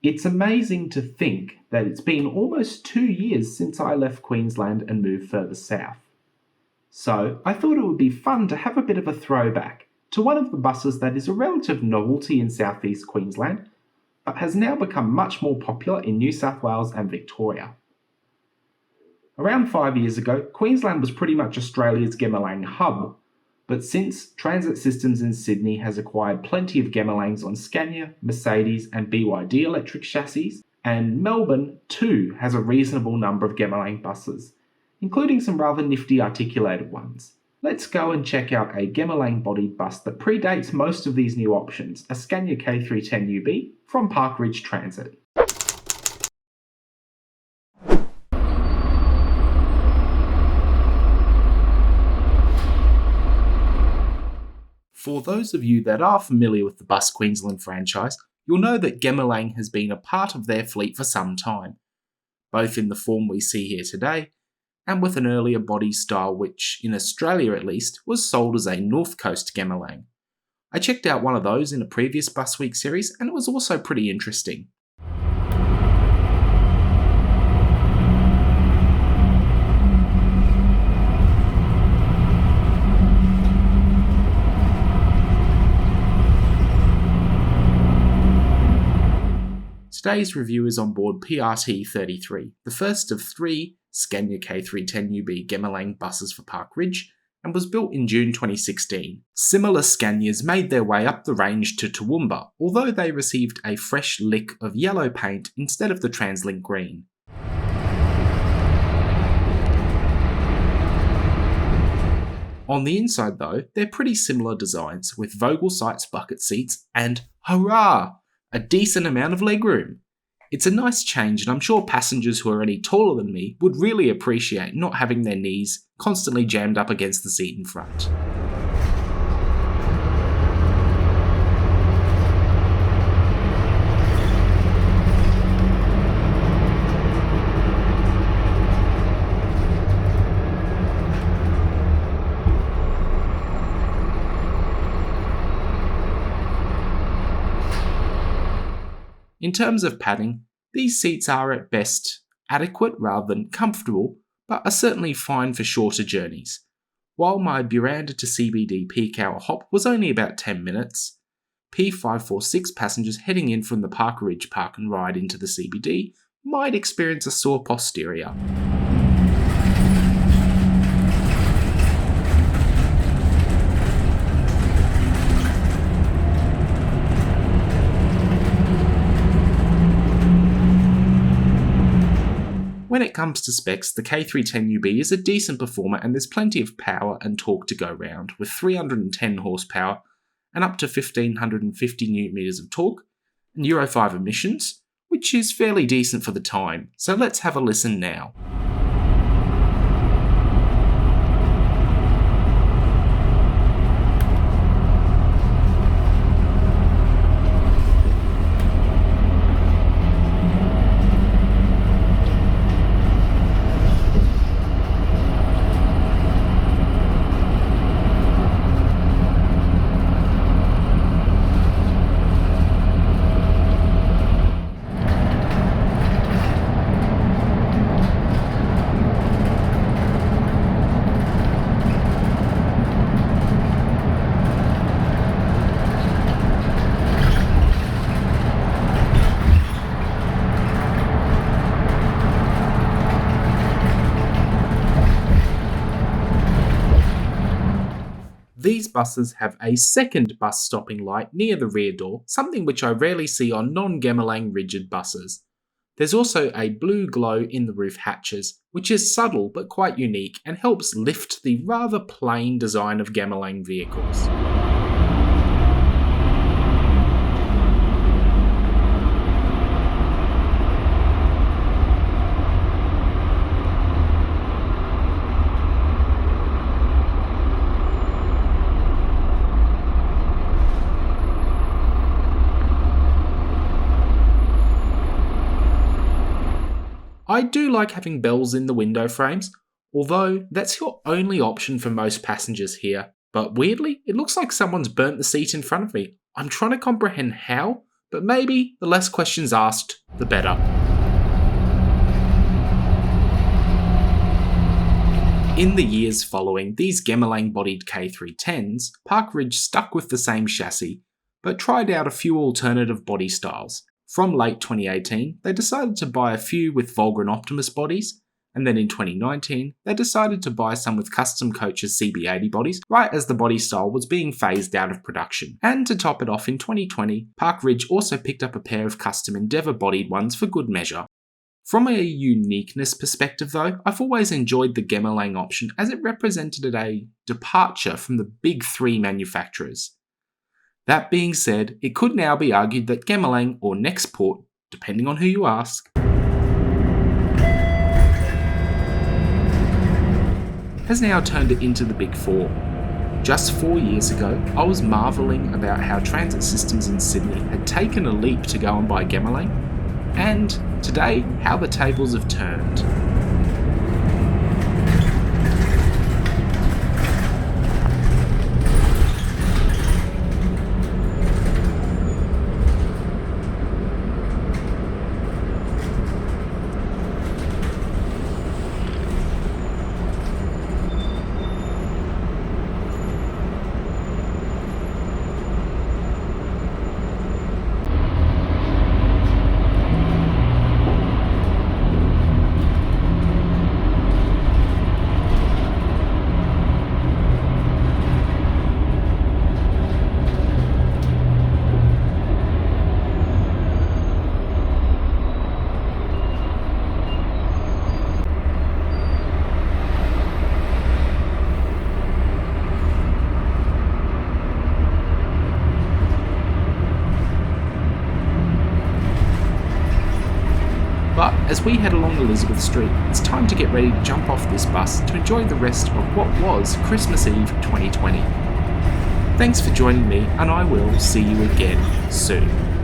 It's amazing to think that it's been almost 2 years since I left Queensland and moved further south. So I thought it would be fun to have a bit of a throwback to one of the buses that is a relative novelty in southeast Queensland, but has now become much more popular in New South Wales and Victoria. Around 5 years ago, Queensland was pretty much Australia's Gemalang hub, but since Transit Systems in Sydney has acquired plenty of Gemalangs on Scania, Mercedes and BYD electric chassis, and Melbourne too has a reasonable number of Gemalang buses, including some rather nifty articulated ones. Let's go and check out a Gemalang-bodied bus that predates most of these new options, a Scania K310UB from Park Ridge Transit. For those of you that are familiar with the Bus Queensland franchise, you'll know that Gemalang has been a part of their fleet for some time, both in the form we see here today, and with an earlier body style which, in Australia at least, was sold as a North Coast Gemalang. I checked out one of those in a previous Bus Week series and it was also pretty interesting. Today's review is on board PRT33, the first of 3 Scania K310UB Gemalang buses for Park Ridge, and was built in June 2016. Similar Scanias made their way up the range to Toowoomba, although they received a fresh lick of yellow paint instead of the TransLink green. On the inside though, they're pretty similar designs, with Vogel Seitz bucket seats and, hurrah! A decent amount of legroom. It's a nice change and I'm sure passengers who are any taller than me would really appreciate not having their knees constantly jammed up against the seat in front. In terms of padding, these seats are at best adequate rather than comfortable, but are certainly fine for shorter journeys. While my Buranda to CBD peak hour hop was only about 10 minutes, P546 passengers heading in from the Park Ridge Park and Ride into the CBD might experience a sore posterior. When it comes to specs, the K310UB is a decent performer and there's plenty of power and torque to go round, with 310 horsepower and up to 1550 Nm of torque, and Euro 5 emissions, which is fairly decent for the time, so let's have a listen now. These buses have a second bus stopping light near the rear door, something which I rarely see on non-Gemalang rigid buses. There's also a blue glow in the roof hatches, which is subtle but quite unique and helps lift the rather plain design of Gemalang vehicles. I do like having bells in the window frames, although that's your only option for most passengers here. But weirdly, it looks like someone's burnt the seat in front of me. I'm trying to comprehend how, but maybe the less questions asked, the better. In the years following these Gemelang-bodied K310s, Park Ridge stuck with the same chassis, but tried out a few alternative body styles. From late 2018, they decided to buy a few with Volgren Optimus bodies, and then in 2019, they decided to buy some with Custom Coach's CB80 bodies, right as the body style was being phased out of production. And to top it off, in 2020, Park Ridge also picked up a pair of custom Endeavour bodied ones for good measure. From a uniqueness perspective though, I've always enjoyed the Gemelang option as it represented a departure from the big three manufacturers. That being said, it could now be argued that Gemelang, or Nexport, depending on who you ask, has now turned it into the big four. Just 4 years ago, I was marvelling about how transit systems in Sydney had taken a leap to go and buy Gemelang, and today, how the tables have turned. But as we head along Elizabeth Street, it's time to get ready to jump off this bus to enjoy the rest of what was Christmas Eve 2020. Thanks for joining me, and I will see you again soon.